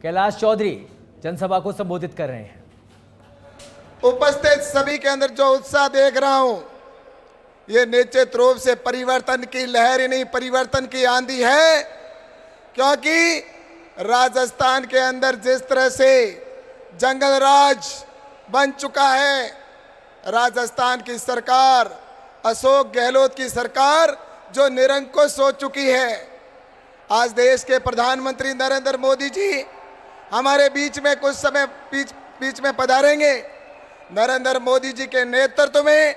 कैलाश चौधरी जनसभा को संबोधित कर रहे हैं। उपस्थित सभी के अंदर जो उत्साह देख रहा हूं, ये निश्चित रूप से परिवर्तन की लहर ही नहीं, परिवर्तन की आंधी है। क्योंकि राजस्थान के अंदर जिस तरह से जंगल राज बन चुका है, राजस्थान की सरकार, अशोक गहलोत की सरकार जो निरंकुश हो चुकी है। आज देश के प्रधानमंत्री नरेंद्र मोदी जी हमारे बीच में कुछ समय बीच में पधारेंगे। नरेंद्र मोदी जी के नेतृत्व में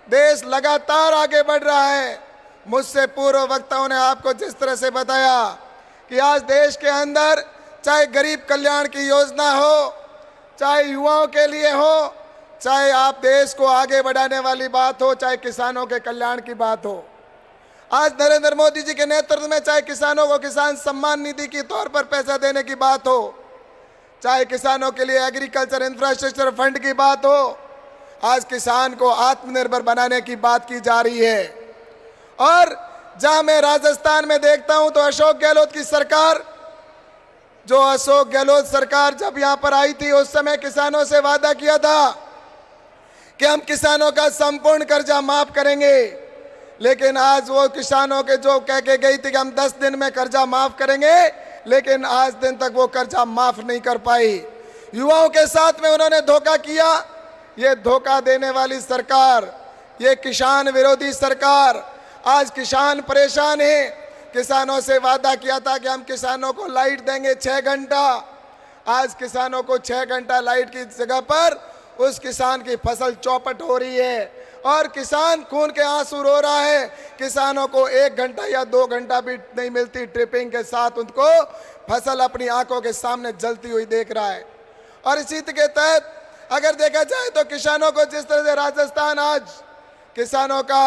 देश लगातार आगे बढ़ रहा है। मुझसे पूर्व वक्ताओं ने आपको जिस तरह से बताया कि आज देश के अंदर चाहे गरीब कल्याण की योजना हो, चाहे युवाओं के लिए हो, चाहे आप देश को आगे बढ़ाने वाली बात हो, चाहे किसानों के कल्याण की बात हो, आज नरेंद्र मोदी जी के नेतृत्व में चाहे किसानों को किसान सम्मान निधि के तौर पर पैसा देने की बात हो, चाहे किसानों के लिए एग्रीकल्चर इंफ्रास्ट्रक्चर फंड की बात हो, आज किसान को आत्मनिर्भर बनाने की बात की जा रही है। और जहां मैं राजस्थान में देखता हूं तो अशोक गहलोत की सरकार, जो अशोक गहलोत सरकार जब यहां पर आई थी, उस समय किसानों से वादा किया था कि हम किसानों का संपूर्ण कर्जा माफ करेंगे। लेकिन आज वो किसानों के जो कह के गई थी कि हम 10 दिन में कर्जा माफ करेंगे, लेकिन आज दिन तक वो कर्जा माफ नहीं कर पाई। युवाओं के साथ में उन्होंने धोखा किया। ये धोखा देने वाली सरकार, ये किसान विरोधी सरकार, आज किसान परेशान है। किसानों से वादा किया था कि हम किसानों को लाइट देंगे 6 घंटा, आज किसानों को 6 घंटा लाइट की जगह पर उस किसान की फसल चौपट हो रही है और किसान खून के आंसू रो रहा है। किसानों को 1 घंटा या 2 घंटा भी नहीं मिलती, ट्रिपिंग के साथ उनको फसल अपनी आंखों के सामने जलती हुई देख रहा है। और इसी के तहत अगर देखा जाए तो किसानों को जिस तरह से राजस्थान आज किसानों का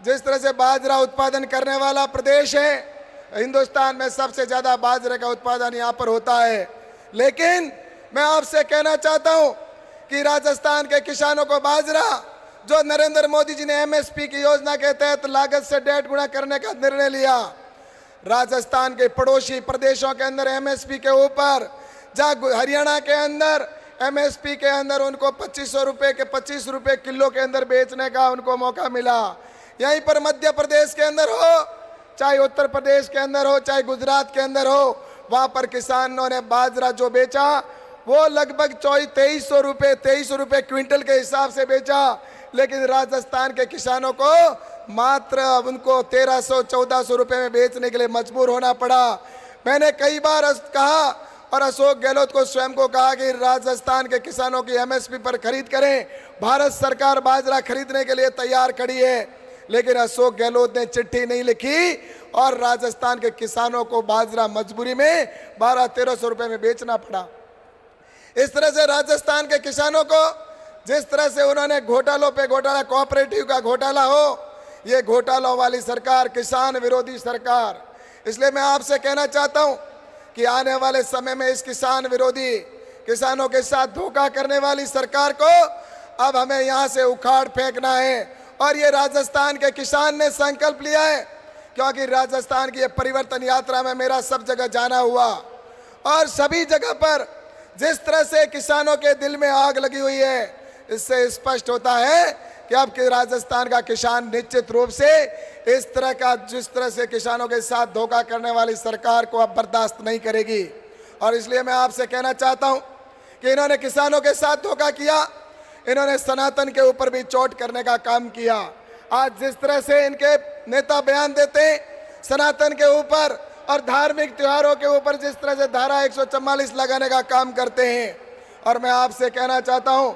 जिस तरह से बाजरा उत्पादन करने वाला प्रदेश है, हिंदुस्तान में सबसे ज्यादा बाजरे का उत्पादन यहाँ पर होता है। लेकिन मैं आपसे कहना चाहता हूँ कि राजस्थान के किसानों को बाजरा, जो नरेंद्र मोदी जी ने एमएसपी की योजना के तहत लागत से 1.5 गुना करने का निर्णय लिया, राजस्थान के पड़ोसी प्रदेशों के अंदर एमएसपी के ऊपर, जहां हरियाणा के अंदर एमएसपी के अंदर उनको 2500 रुपए के 25 रुपए किलो के अंदर बेचने का उनको मौका मिला। यहीं पर मध्य प्रदेश के अंदर हो, चाहे उत्तर प्रदेश के अंदर हो, चाहे गुजरात के अंदर हो, वहां पर किसानों ने बाजरा जो बेचा वो लगभग 2300 रुपए क्विंटल के हिसाब से बेचा। लेकिन राजस्थान के किसानों को मात्र उनको 1300-1400 रुपए में बेचने के लिए मजबूर होना पड़ा। मैंने कई बार कहा और अशोक गहलोत को स्वयं को कहा कि राजस्थान के किसानों की एमएसपी पर खरीद करें। भारत सरकार बाजरा खरीदने के लिए तैयार खड़ी है, लेकिन अशोक गहलोत ने चिट्ठी नहीं लिखी और राजस्थान के किसानों को बाजरा मजबूरी में 1200-1300 रुपए में बेचना पड़ा। इस तरह से राजस्थान के किसानों को जिस तरह से उन्होंने घोटालों पे घोटाला, कोऑपरेटिव का घोटाला हो, ये घोटालों वाली सरकार, किसान विरोधी सरकार। इसलिए मैं आपसे कहना चाहता हूं कि आने वाले समय में इस किसान विरोधी, किसानों के साथ धोखा करने वाली सरकार को अब हमें यहां से उखाड़ फेंकना है। और ये राजस्थान के किसान ने संकल्प लिया है, क्योंकि राजस्थान की ये परिवर्तन यात्रा में मेरा सब जगह जाना हुआ और सभी जगह पर जिस तरह से किसानों के दिल में आग लगी हुई है, इससे स्पष्ट होता है कि अब के राजस्थान का किसान निश्चित रूप से इस तरह का, जिस तरह से किसानों के साथ धोखा करने वाली सरकार को अब बर्दाश्त नहीं करेगी। और इसलिए मैं आपसे कहना चाहता हूं कि इन्होंने किसानों के साथ धोखा किया, इन्होंने सनातन के ऊपर भी चोट करने का काम किया। आज जिस तरह से इनके नेता बयान देते सनातन के ऊपर और धार्मिक त्योहारों के ऊपर, जिस तरह से धारा 144 लगाने का काम करते हैं, और मैं आपसे कहना चाहता हूं